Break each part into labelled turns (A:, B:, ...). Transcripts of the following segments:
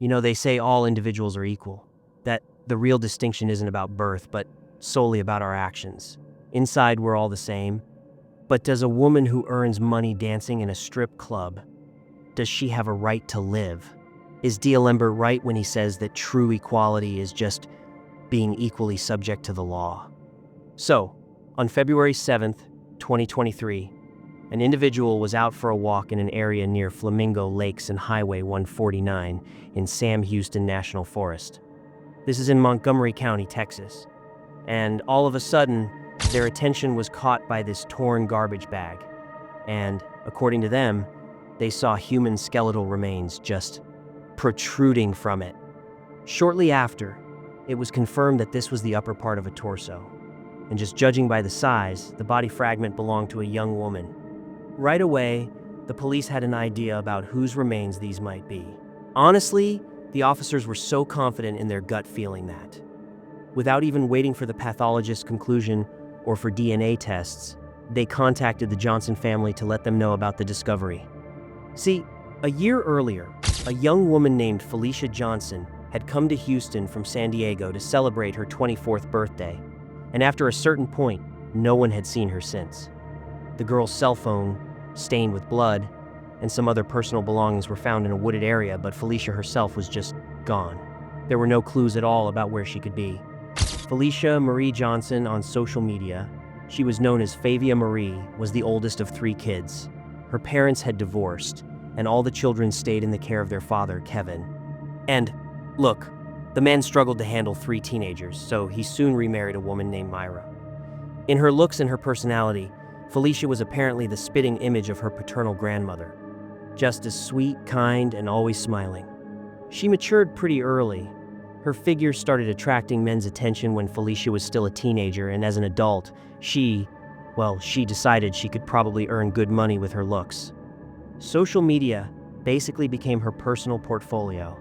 A: They say all individuals are equal, that the real distinction isn't about birth, but solely about our actions. Inside, we're all the same. But does a woman who earns money dancing in a strip club, does she have a right to live? Is D'Alembert right when he says that true equality is just being equally subject to the law? So, on February 7th, 2023, an individual was out for a walk in an area near Flamingo Lakes and Highway 149 in Sam Houston National Forest. This is in Montgomery County, Texas. And all of a sudden, their attention was caught by this torn garbage bag. And, according to them, they saw human skeletal remains just protruding from it. Shortly after, it was confirmed that this was the upper part of a torso. And just judging by the size, the body fragment belonged to a young woman. Right away, the police had an idea about whose remains these might be. Honestly, the officers were so confident in their gut feeling that, without even waiting for the pathologist's conclusion or for DNA tests, they contacted the Johnson family to let them know about the discovery. See, a year earlier, a young woman named Felicia Johnson had come to Houston from San Diego to celebrate her 24th birthday, and after a certain point, no one had seen her since. The girl's cell phone, stained with blood, and some other personal belongings were found in a wooded area, but Felicia herself was just gone. There were no clues at all about where she could be. Felicia Marie Johnson on social media, she was known as Favia Marie, was the oldest of 3 kids. Her parents had divorced, and all the children stayed in the care of their father, Kevin. And, look, the man struggled to handle 3 teenagers, so he soon remarried a woman named Myra. In her looks and her personality, Felicia was apparently the spitting image of her paternal grandmother, just as sweet, kind, and always smiling. She matured pretty early. Her figure started attracting men's attention when Felicia was still a teenager, and as an adult, she decided she could probably earn good money with her looks. Social media basically became her personal portfolio.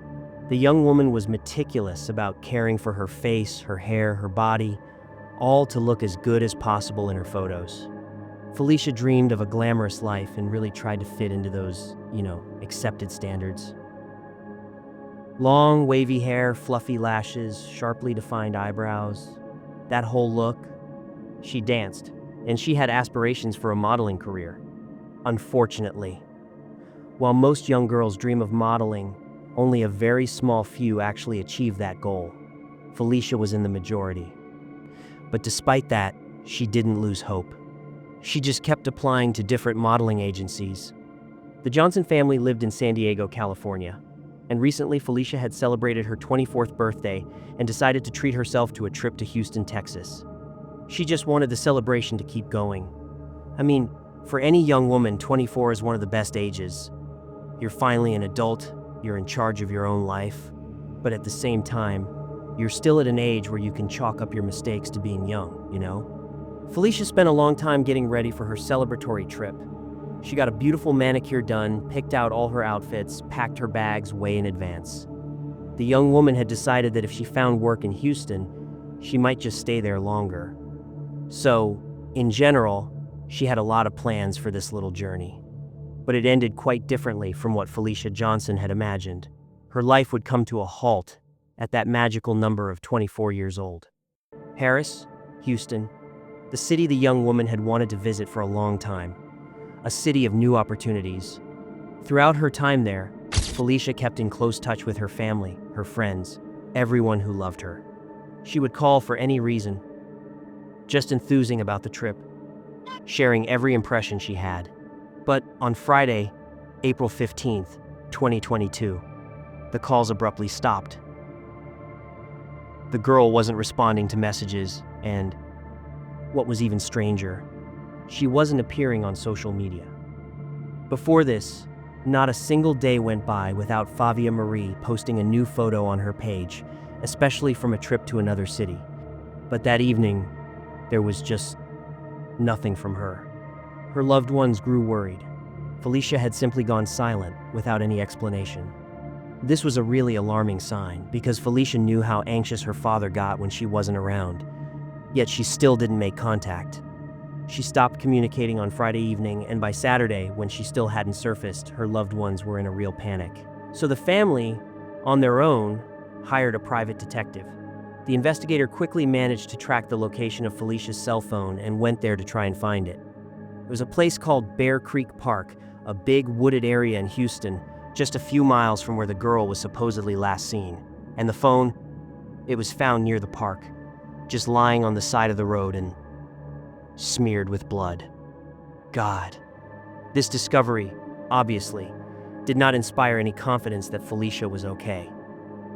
A: The young woman was meticulous about caring for her face, her hair, her body, all to look as good as possible in her photos. Felicia dreamed of a glamorous life and really tried to fit into those, accepted standards. Long, wavy hair, fluffy lashes, sharply defined eyebrows. That whole look. She danced, and she had aspirations for a modeling career. Unfortunately, while most young girls dream of modeling, only a very small few actually achieve that goal. Felicia was in the majority. But despite that, she didn't lose hope. She just kept applying to different modeling agencies. The Johnson family lived in San Diego, California, and recently Felicia had celebrated her 24th birthday and decided to treat herself to a trip to Houston, Texas. She just wanted the celebration to keep going. I mean, for any young woman, 24 is one of the best ages. You're finally an adult, you're in charge of your own life, but at the same time, you're still at an age where you can chalk up your mistakes to being young, Felicia spent a long time getting ready for her celebratory trip. She got a beautiful manicure done, picked out all her outfits, packed her bags way in advance. The young woman had decided that if she found work in Houston, she might just stay there longer. So, in general, she had a lot of plans for this little journey. But it ended quite differently from what Felicia Johnson had imagined. Her life would come to a halt at that magical number of 24 years old. Paris, Houston, the city the young woman had wanted to visit for a long time. A city of new opportunities. Throughout her time there, Felicia kept in close touch with her family, her friends, everyone who loved her. She would call for any reason, just enthusing about the trip, sharing every impression she had. But on Friday, April 15th, 2022, the calls abruptly stopped. The girl wasn't responding to messages, and what was even stranger, she wasn't appearing on social media. Before this, not a single day went by without Favia Marie posting a new photo on her page, especially from a trip to another city. But that evening, there was just nothing from her. Her loved ones grew worried. Felicia had simply gone silent without any explanation. This was a really alarming sign because Felicia knew how anxious her father got when she wasn't around. Yet she still didn't make contact. She stopped communicating on Friday evening, and by Saturday, when she still hadn't surfaced, her loved ones were in a real panic. So the family, On their own, hired a private detective. The investigator quickly managed to track the location of Felicia's cell phone and went there to try and find it. It was a place called Bear Creek Park, a big wooded area in Houston, just a few miles from where the girl was supposedly last seen. And the phone, it was found near the park, just lying on the side of the road and smeared with blood. God. This discovery, obviously, did not inspire any confidence that Felicia was okay.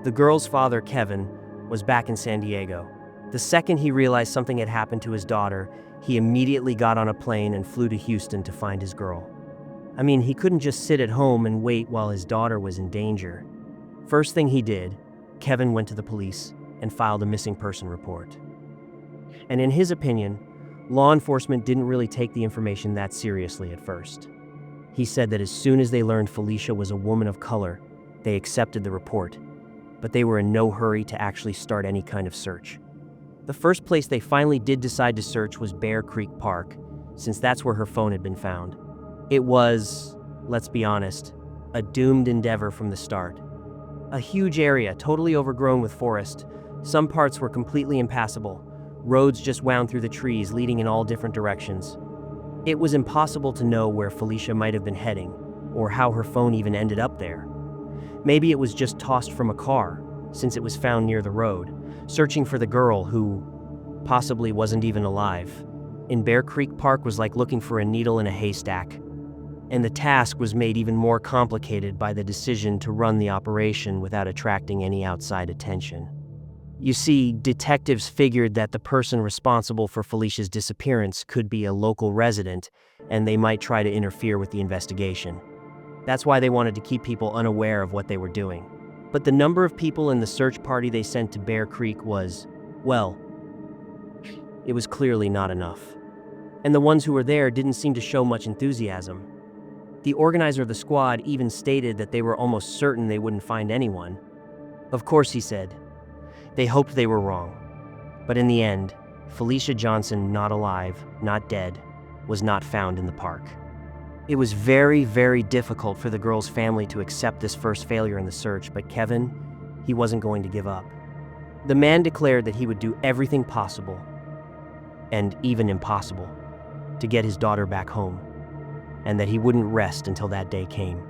A: The girl's father, Kevin, was back in San Diego. The second he realized something had happened to his daughter, he immediately got on a plane and flew to Houston to find his girl. I mean, he couldn't just sit at home and wait while his daughter was in danger. First thing he did, Kevin went to the police and filed a missing person report. And in his opinion, law enforcement didn't really take the information that seriously at first. He said that as soon as they learned Felicia was a woman of color, they accepted the report, but they were in no hurry to actually start any kind of search. The first place they finally did decide to search was Bear Creek Park, since that's where her phone had been found. It was, let's be honest, a doomed endeavor from the start. A huge area, totally overgrown with forest. Some parts were completely impassable. Roads just wound through the trees, leading in all different directions. It was impossible to know where Felicia might have been heading, or how her phone even ended up there. Maybe it was just tossed from a car, since it was found near the road, searching for the girl who possibly wasn't even alive. In Bear Creek Park was like looking for a needle in a haystack. And the task was made even more complicated by the decision to run the operation without attracting any outside attention. You see, detectives figured that the person responsible for Felicia's disappearance could be a local resident, and they might try to interfere with the investigation. That's why they wanted to keep people unaware of what they were doing. But the number of people in the search party they sent to Bear Creek was, well, it was clearly not enough. And the ones who were there didn't seem to show much enthusiasm. The organizer of the squad even stated that they were almost certain they wouldn't find anyone. Of course, he said, they hoped they were wrong. But in the end, Felicia Johnson, not alive, not dead, was not found in the park. It was very, very difficult for the girl's family to accept this first failure in the search, but Kevin, he wasn't going to give up. The man declared that he would do everything possible, and even impossible, to get his daughter back home, and that he wouldn't rest until that day came.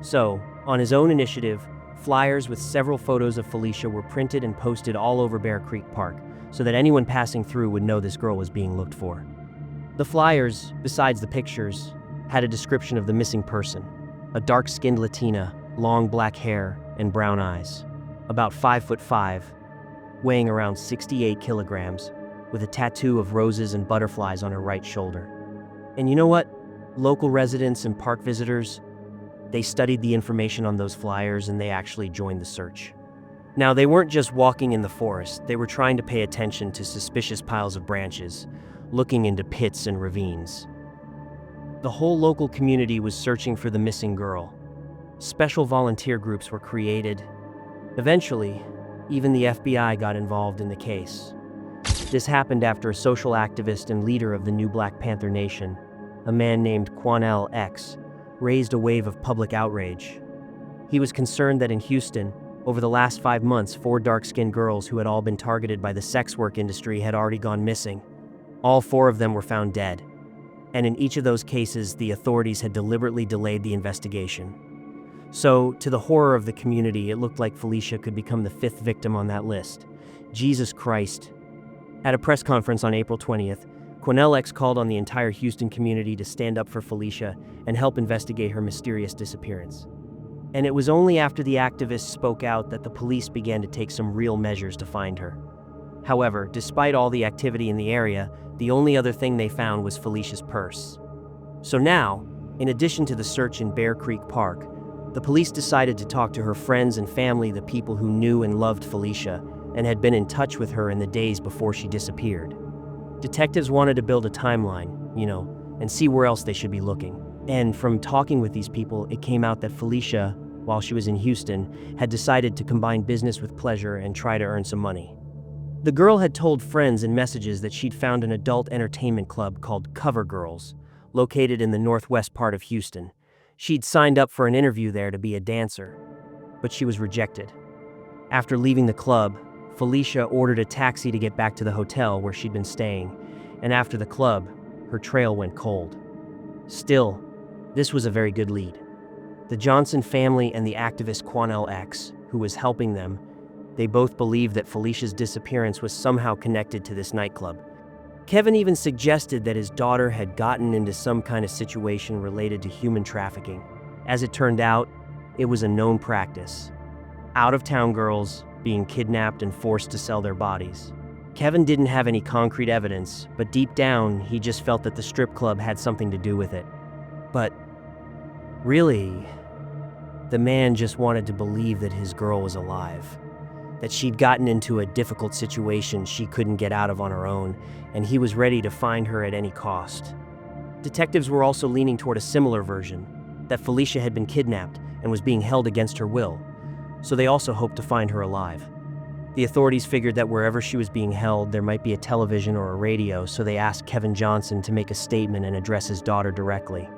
A: So, on his own initiative, flyers with several photos of Felicia were printed and posted all over Bear Creek Park, so that anyone passing through would know this girl was being looked for. The flyers, besides the pictures, had a description of the missing person: a dark-skinned Latina, long black hair, and brown eyes, about 5'5", weighing around 68 kilograms, with a tattoo of roses and butterflies on her right shoulder. And you know what? Local residents and park visitors, they studied the information on those flyers and they actually joined the search. Now, they weren't just walking in the forest, they were trying to pay attention to suspicious piles of branches, looking into pits and ravines. The whole local community was searching for the missing girl. Special volunteer groups were created. Eventually, even the FBI got involved in the case. This happened after a social activist and leader of the new Black Panther Nation, a man named Quanell X, raised a wave of public outrage. He was concerned that in Houston, over the last 5 months, 4 dark-skinned girls who had all been targeted by the sex work industry had already gone missing. All 4 of them were found dead. And in each of those cases, the authorities had deliberately delayed the investigation. So, to the horror of the community, it looked like Felicia could become the 5th victim on that list. Jesus Christ. At a press conference on April 20th, Quanell X called on the entire Houston community to stand up for Felicia and help investigate her mysterious disappearance. And it was only after the activists spoke out that the police began to take some real measures to find her. However, despite all the activity in the area, the only other thing they found was Felicia's purse. So now, in addition to the search in Bear Creek Park, the police decided to talk to her friends and family, the people who knew and loved Felicia and had been in touch with her in the days before she disappeared. Detectives wanted to build a timeline, and see where else they should be looking. And from talking with these people, it came out that Felicia, while she was in Houston, had decided to combine business with pleasure and try to earn some money. The girl had told friends in messages that she'd found an adult entertainment club called Cover Girls, located in the northwest part of Houston. She'd signed up for an interview there to be a dancer. but she was rejected. After leaving the club, Felicia ordered a taxi to get back to the hotel where she'd been staying, and after the club, her trail went cold. Still, this was a very good lead. The Johnson family and the activist Quanell X, who was helping them, they both believed that Felicia's disappearance was somehow connected to this nightclub. Kevin even suggested that his daughter had gotten into some kind of situation related to human trafficking. As it turned out, it was a known practice. Out-of-town girls being kidnapped and forced to sell their bodies. Kevin didn't have any concrete evidence, but deep down, he just felt that the strip club had something to do with it. But really, the man just wanted to believe that his girl was alive, that she'd gotten into a difficult situation she couldn't get out of on her own, and he was ready to find her at any cost. Detectives were also leaning toward a similar version, that Felicia had been kidnapped and was being held against her will, so they also hoped to find her alive. The authorities figured that wherever she was being held, there might be a television or a radio, so they asked Kevin Johnson to make a statement and address his daughter directly.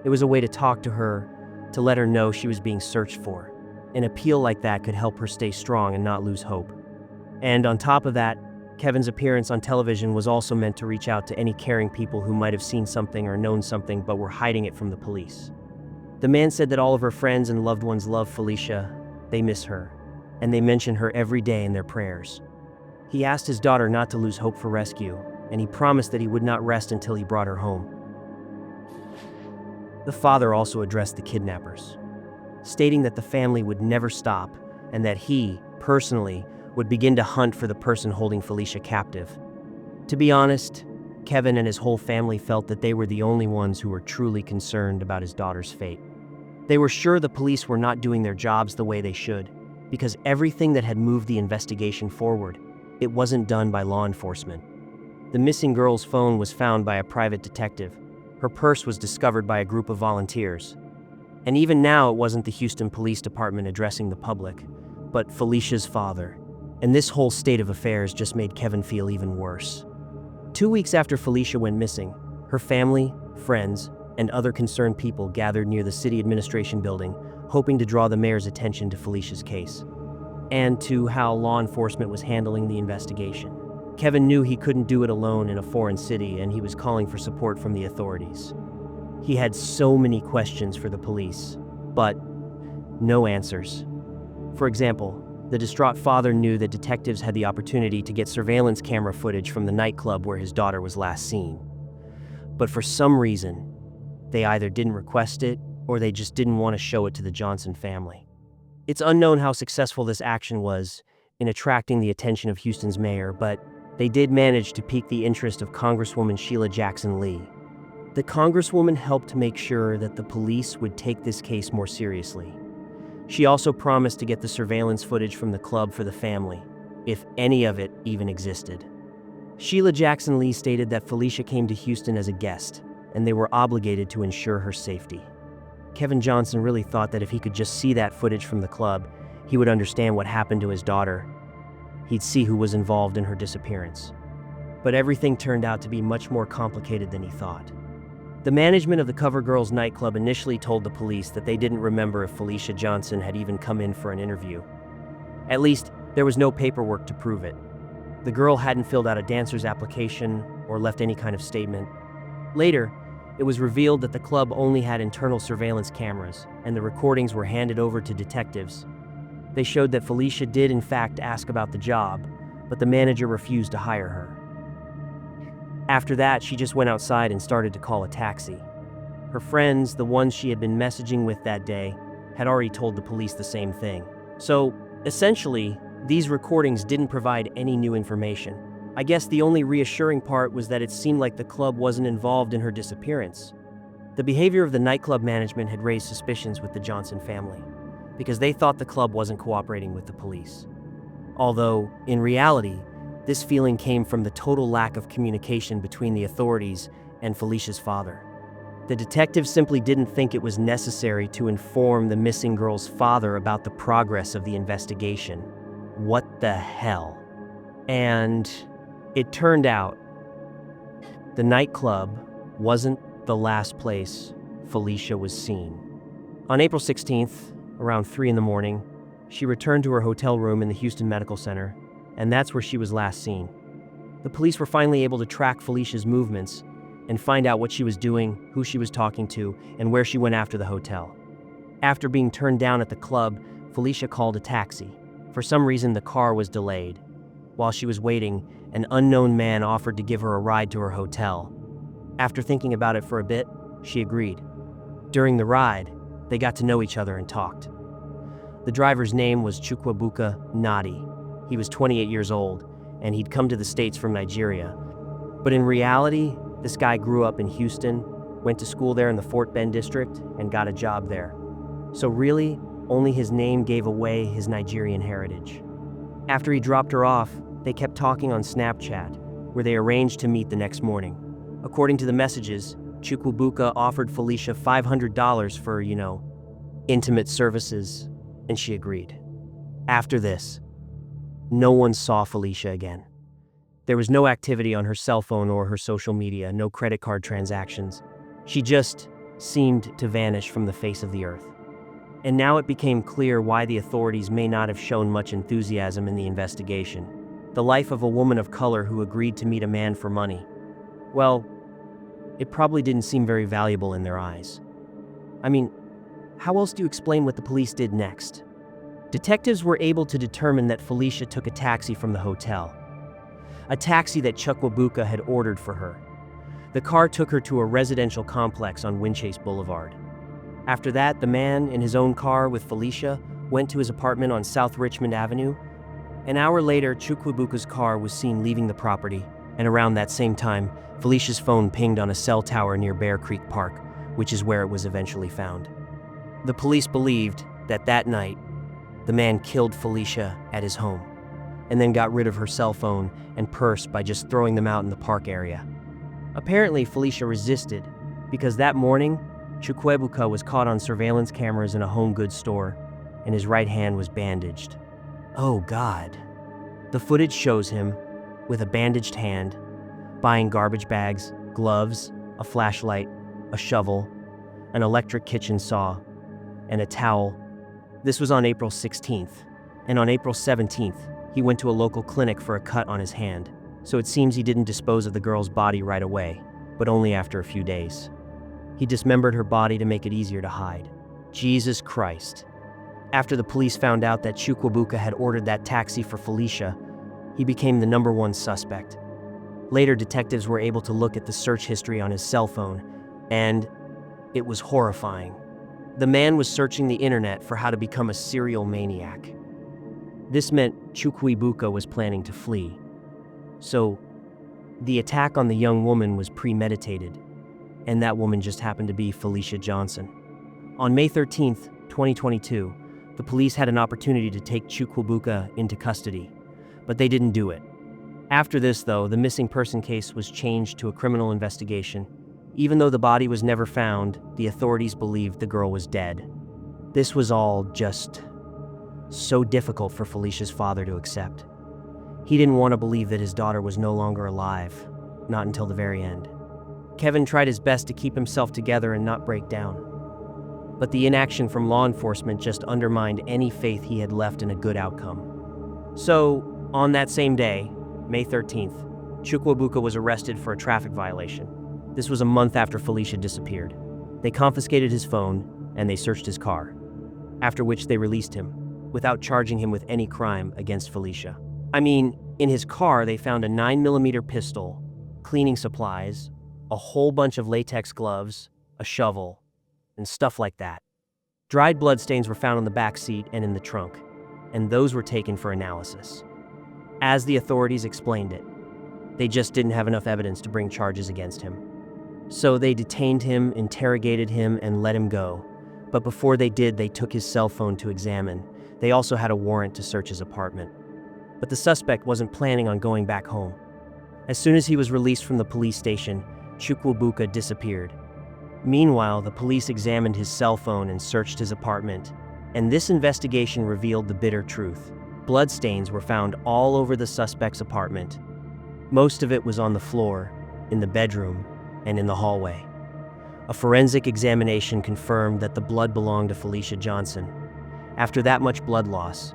A: It was a way to talk to her, to let her know she was being searched for. An appeal like that could help her stay strong and not lose hope. And on top of that, Kevin's appearance on television was also meant to reach out to any caring people who might have seen something or known something but were hiding it from the police. The man said that all of her friends and loved ones love Felicia, they miss her, and they mention her every day in their prayers. He asked his daughter not to lose hope for rescue, and he promised that he would not rest until he brought her home. The father also addressed the kidnappers, stating that the family would never stop and that he, personally, would begin to hunt for the person holding Felicia captive. To be honest, Kevin and his whole family felt that they were the only ones who were truly concerned about his daughter's fate. They were sure the police were not doing their jobs the way they should, because everything that had moved the investigation forward, it wasn't done by law enforcement. The missing girl's phone was found by a private detective. Her purse was discovered by a group of volunteers. And even now, it wasn't the Houston Police Department addressing the public, but Felicia's father. And this whole state of affairs just made Kevin feel even worse. 2 weeks after Felicia went missing, her family, friends, and other concerned people gathered near the city administration building, hoping to draw the mayor's attention to Felicia's case, and to how law enforcement was handling the investigation. Kevin knew he couldn't do it alone in a foreign city, and he was calling for support from the authorities. He had so many questions for the police, but no answers. For example, the distraught father knew that detectives had the opportunity to get surveillance camera footage from the nightclub where his daughter was last seen. But for some reason, they either didn't request it or they just didn't want to show it to the Johnson family. It's unknown how successful this action was in attracting the attention of Houston's mayor, but they did manage to pique the interest of Congresswoman Sheila Jackson Lee. The Congresswoman helped make sure that the police would take this case more seriously. She also promised to get the surveillance footage from the club for the family, if any of it even existed. Sheila Jackson Lee stated that Felicia came to Houston as a guest, and they were obligated to ensure her safety. Kevin Johnson really thought that if he could just see that footage from the club, he would understand what happened to his daughter. He'd see who was involved in her disappearance. But everything turned out to be much more complicated than he thought. The management of the Cover Girls nightclub initially told the police that they didn't remember if Felicia Johnson had even come in for an interview. At least, there was no paperwork to prove it. The girl hadn't filled out a dancer's application or left any kind of statement. Later, it was revealed that the club only had internal surveillance cameras, and the recordings were handed over to detectives. They showed that Felicia did in fact ask about the job, but the manager refused to hire her. After that, she just went outside and started to call a taxi. Her friends, the ones she had been messaging with that day, had already told the police the same thing. So, essentially, these recordings didn't provide any new information. I guess the only reassuring part was that it seemed like the club wasn't involved in her disappearance. The behavior of the nightclub management had raised suspicions with the Johnson family, because they thought the club wasn't cooperating with the police. Although, in reality, this feeling came from the total lack of communication between the authorities and Felicia's father. The detectives simply didn't think it was necessary to inform the missing girl's father about the progress of the investigation. What the hell? And it turned out the nightclub wasn't the last place Felicia was seen. On April 16th, around 3 in the morning, She returned to her hotel room in the Houston Medical Center, and that's where she was last seen. The police were finally able to track Felicia's movements and find out what she was doing, who she was talking to, and where she went after the hotel. After being turned down at the club, Felicia called a taxi. For some reason, the car was delayed. While she was waiting, an unknown man offered to give her a ride to her hotel. After thinking about it for a bit, she agreed. During the ride, they got to know each other and talked. The driver's name was Chukwuebuka Nadi. He was 28 years old, and he'd come to the States from Nigeria. But in reality, this guy grew up in Houston, went to school there in the Fort Bend district, and got a job there. So really, only his name gave away his Nigerian heritage. After he dropped her off, they kept talking on Snapchat, where they arranged to meet the next morning. According to the messages, Chukwuebuka offered Felicia $500 for, intimate services, and she agreed. After this, no one saw Felicia again. There was no activity on her cell phone or her social media, no credit card transactions. She just seemed to vanish from the face of the earth. And now it became clear why the authorities may not have shown much enthusiasm in the investigation. The life of a woman of color who agreed to meet a man for money. Well, it probably didn't seem very valuable in their eyes. I mean, how else do you explain what the police did next? Detectives were able to determine that Felicia took a taxi from the hotel. A taxi that Chukwuebuka had ordered for her. The car took her to a residential complex on Winchase Boulevard. After that, the man, in his own car with Felicia, went to his apartment on South Richmond Avenue. An hour later, Chukwuebuka's car was seen leaving the property, and around that same time, Felicia's phone pinged on a cell tower near Bear Creek Park, which is where it was eventually found. The police believed that that night, the man killed Felicia at his home, and then got rid of her cell phone and purse by just throwing them out in the park area. Apparently, Felicia resisted, because that morning, Chukwuebuka was caught on surveillance cameras in a home goods store, and his right hand was bandaged. Oh God. The footage shows him, with a bandaged hand, buying garbage bags, gloves, a flashlight, a shovel, an electric kitchen saw, and a towel. This was on April 16th, and on April 17th, he went to a local clinic for a cut on his hand, so it seems he didn't dispose of the girl's body right away, but only after a few days. He dismembered her body to make it easier to hide. Jesus Christ. After the police found out that Chukwuebuka had ordered that taxi for Felicia, he became the #1 suspect. Later, detectives were able to look at the search history on his cell phone, and it was horrifying. The man was searching the internet for how to become a serial maniac. This meant Chukwuebuka was planning to flee. So, the attack on the young woman was premeditated, and that woman just happened to be Felicia Johnson. On May 13th, 2022, the police had an opportunity to take Chukwuebuka into custody, but they didn't do it. After this, though, the missing person case was changed to a criminal investigation. Even though the body was never found, the authorities believed the girl was dead. This was all just so difficult for Felicia's father to accept. He didn't want to believe that his daughter was no longer alive, not until the very end. Kevin tried his best to keep himself together and not break down. But the inaction from law enforcement just undermined any faith he had left in a good outcome. So, on that same day, May 13th, Chukwuebuka was arrested for a traffic violation. This was a month after Felicia disappeared. They confiscated his phone, and they searched his car, after which they released him, without charging him with any crime against Felicia. I mean, in his car they found a 9mm pistol, cleaning supplies, a whole bunch of latex gloves, a shovel, and stuff like that. Dried bloodstains were found on the back seat and in the trunk, and those were taken for analysis. As the authorities explained it, they just didn't have enough evidence to bring charges against him. So they detained him, interrogated him, and let him go. But before they did, they took his cell phone to examine. They also had a warrant to search his apartment. But the suspect wasn't planning on going back home. As soon as he was released from the police station, Chukwuebuka disappeared. Meanwhile, the police examined his cell phone and searched his apartment. And this investigation revealed the bitter truth. Bloodstains were found all over the suspect's apartment. Most of it was on the floor, in the bedroom, and in the hallway. A forensic examination confirmed that the blood belonged to Felicia Johnson, After that much blood loss,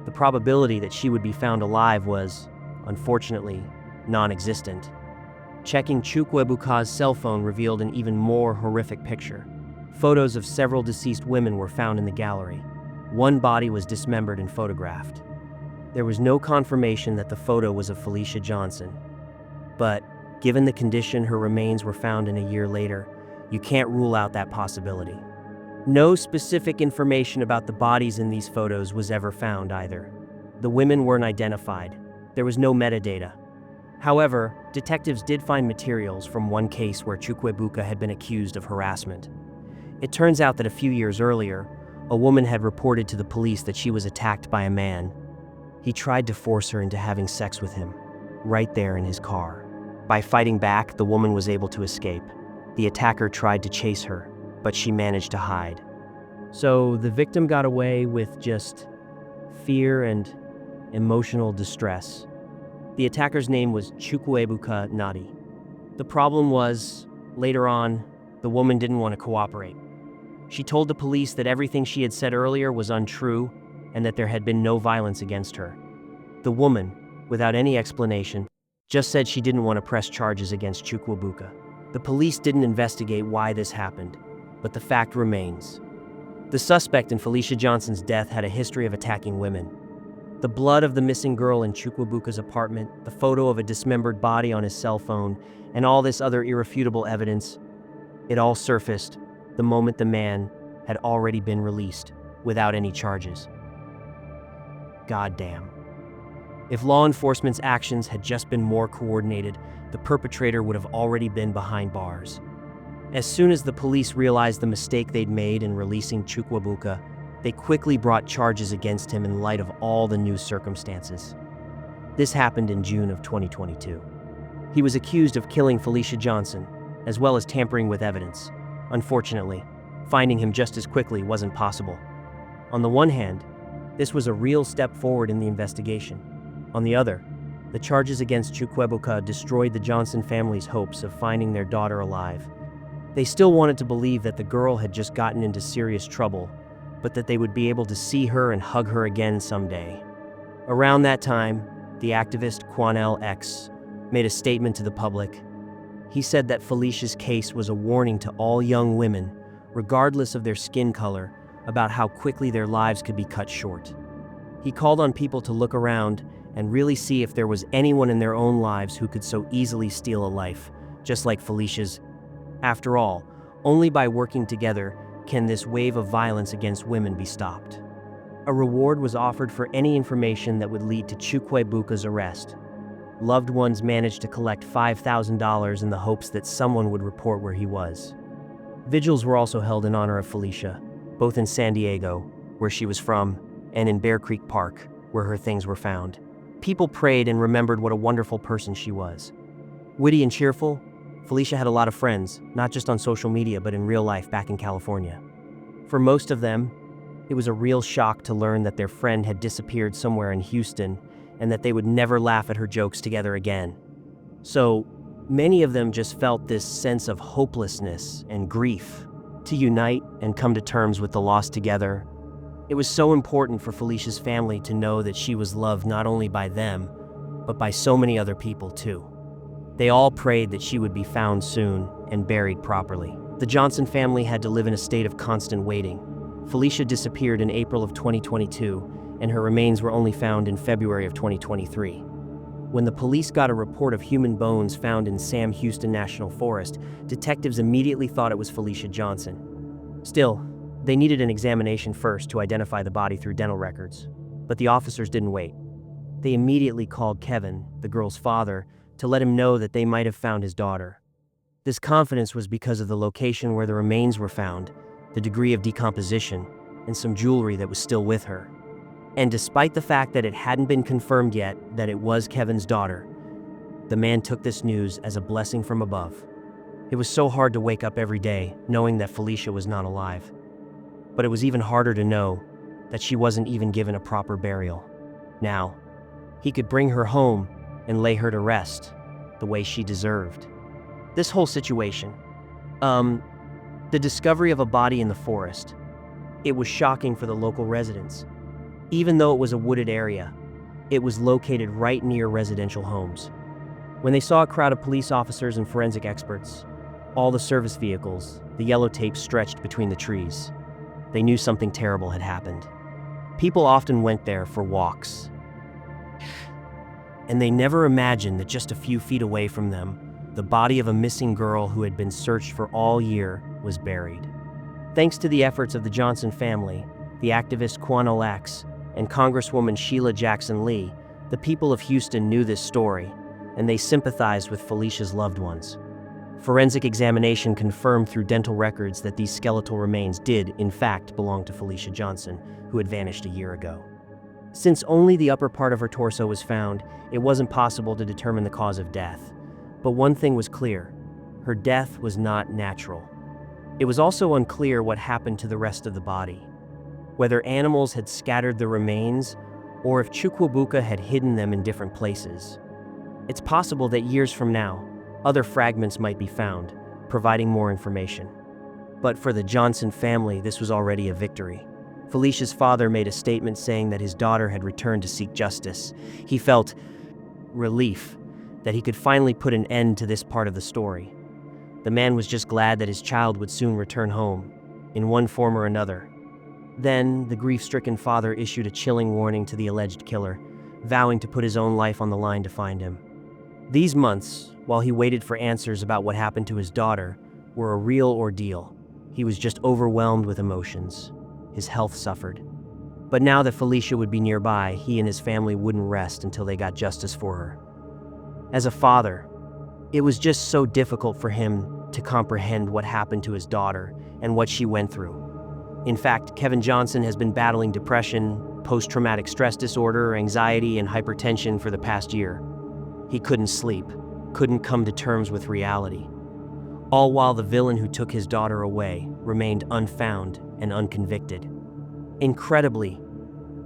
A: the probability that she would be found alive was, unfortunately, non-existent. Checking Chukwuebuka's cell phone revealed an even more horrific picture. Photos of several deceased women were found in the gallery. One body was dismembered and photographed. There was no confirmation that the photo was of Felicia Johnson. But, given the condition her remains were found in a year later, you can't rule out that possibility. No specific information about the bodies in these photos was ever found either. The women weren't identified. There was no metadata. However, detectives did find materials from one case where Chukwuebuka had been accused of harassment. It turns out that a few years earlier, a woman had reported to the police that she was attacked by a man. He tried to force her into having sex with him, right there in his car. By fighting back, the woman was able to escape. The attacker tried to chase her, but she managed to hide. So the victim got away with just fear and emotional distress. The attacker's name was Chukwuebuka Nadi. The problem was, later on, the woman didn't want to cooperate. She told the police that everything she had said earlier was untrue and that there had been no violence against her. The woman, without any explanation, just said she didn't want to press charges against Chukwuebuka. The police didn't investigate why this happened, but the fact remains. The suspect in Felicia Johnson's death had a history of attacking women. The blood of the missing girl in Chukwuebuka's apartment, the photo of a dismembered body on his cell phone, and all this other irrefutable evidence, it all surfaced the moment the man had already been released without any charges. Goddamn. If law enforcement's actions had just been more coordinated, the perpetrator would have already been behind bars. As soon as the police realized the mistake they'd made in releasing Chukwuebuka, they quickly brought charges against him in light of all the new circumstances. This happened in June of 2022. He was accused of killing Felicia Johnson, as well as tampering with evidence. Unfortunately, finding him just as quickly wasn't possible. On the one hand, this was a real step forward in the investigation. On the other, the charges against Chukwuebuka destroyed the Johnson family's hopes of finding their daughter alive. They still wanted to believe that the girl had just gotten into serious trouble, but that they would be able to see her and hug her again someday. Around that time, the activist Quanell X made a statement to the public. He said that Felicia's case was a warning to all young women, regardless of their skin color, about how quickly their lives could be cut short. He called on people to look around and really see if there was anyone in their own lives who could so easily steal a life, just like Felicia's. After all, only by working together can this wave of violence against women be stopped. A reward was offered for any information that would lead to Chukwuebuka's arrest. Loved ones managed to collect $5,000 in the hopes that someone would report where he was. Vigils were also held in honor of Felicia, both in San Diego, where she was from, and in Bear Creek Park, where her things were found. People prayed and remembered what a wonderful person she was. Witty and cheerful, Felicia had a lot of friends, not just on social media but in real life back in California. For most of them, it was a real shock to learn that their friend had disappeared somewhere in Houston and that they would never laugh at her jokes together again. So, many of them just felt this sense of hopelessness and grief. To unite and come to terms with the loss together, it was so important for Felicia's family to know that she was loved not only by them, but by so many other people too. They all prayed that she would be found soon and buried properly. The Johnson family had to live in a state of constant waiting. Felicia disappeared in April of 2022, and her remains were only found in February of 2023. When the police got a report of human bones found in Sam Houston National Forest, detectives immediately thought it was Felicia Johnson. Still, they needed an examination first to identify the body through dental records. But the officers didn't wait. They immediately called Kevin, the girl's father, to let him know that they might have found his daughter. This confidence was because of the location where the remains were found, the degree of decomposition, and some jewelry that was still with her. And despite the fact that it hadn't been confirmed yet that it was Kevin's daughter, the man took this news as a blessing from above. It was so hard to wake up every day knowing that Felicia was not alive. But it was even harder to know that she wasn't even given a proper burial. Now, he could bring her home and lay her to rest the way she deserved. This whole situation, the discovery of a body in the forest, It was shocking for the local residents. Even though it was a wooded area, it was located right near residential homes. When they saw a crowd of police officers and forensic experts, all the service vehicles, the yellow tape stretched between the trees, they knew something terrible had happened. People often went there for walks, and they never imagined that just a few feet away from them, the body of a missing girl who had been searched for all year was buried. Thanks to the efforts of the Johnson family, the activist Quan Lex, and Congresswoman Sheila Jackson Lee, the people of Houston knew this story, and they sympathized with Felicia's loved ones. Forensic examination confirmed through dental records that these skeletal remains did, in fact, belong to Felicia Johnson, who had vanished a year ago. Since only the upper part of her torso was found, it wasn't possible to determine the cause of death. But one thing was clear: her death was not natural. It was also unclear what happened to the rest of the body, whether animals had scattered the remains or if Chukwuebuka had hidden them in different places. It's possible that years from now, other fragments might be found, providing more information. But for the Johnson family, this was already a victory. Felicia's father made a statement saying that his daughter had returned to seek justice. He felt relief that he could finally put an end to this part of the story. The man was just glad that his child would soon return home, in one form or another. Then, the grief-stricken father issued a chilling warning to the alleged killer, vowing to put his own life on the line to find him. These months, while he waited for answers about what happened to his daughter, were a real ordeal. He was just overwhelmed with emotions. His health suffered. But now that Felicia would be nearby, he and his family wouldn't rest until they got justice for her. As a father, it was just so difficult for him to comprehend what happened to his daughter and what she went through. In fact, Kevin Johnson has been battling depression, post-traumatic stress disorder, anxiety, and hypertension for the past year. He couldn't sleep, couldn't come to terms with reality, all while the villain who took his daughter away remained unfound and unconvicted. Incredibly,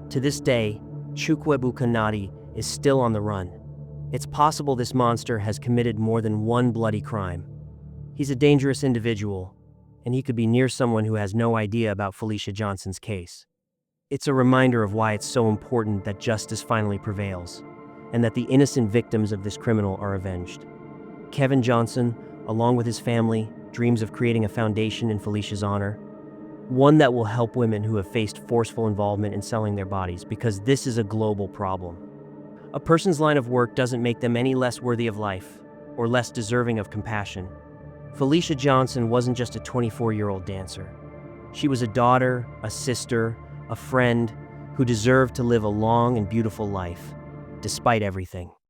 A: to this day, Chukwuebuka Nadi is still on the run. It's possible this monster has committed more than one bloody crime. He's a dangerous individual, and he could be near someone who has no idea about Felicia Johnson's case. It's a reminder of why it's so important that justice finally prevails, and that the innocent victims of this criminal are avenged. Kevin Johnson, along with his family, dreams of creating a foundation in Felicia's honor, one that will help women who have faced forceful involvement in selling their bodies, because this is a global problem. A person's line of work doesn't make them any less worthy of life or less deserving of compassion. Felicia Johnson wasn't just a 24-year-old dancer. She was a daughter, a sister, a friend who deserved to live a long and beautiful life, despite everything.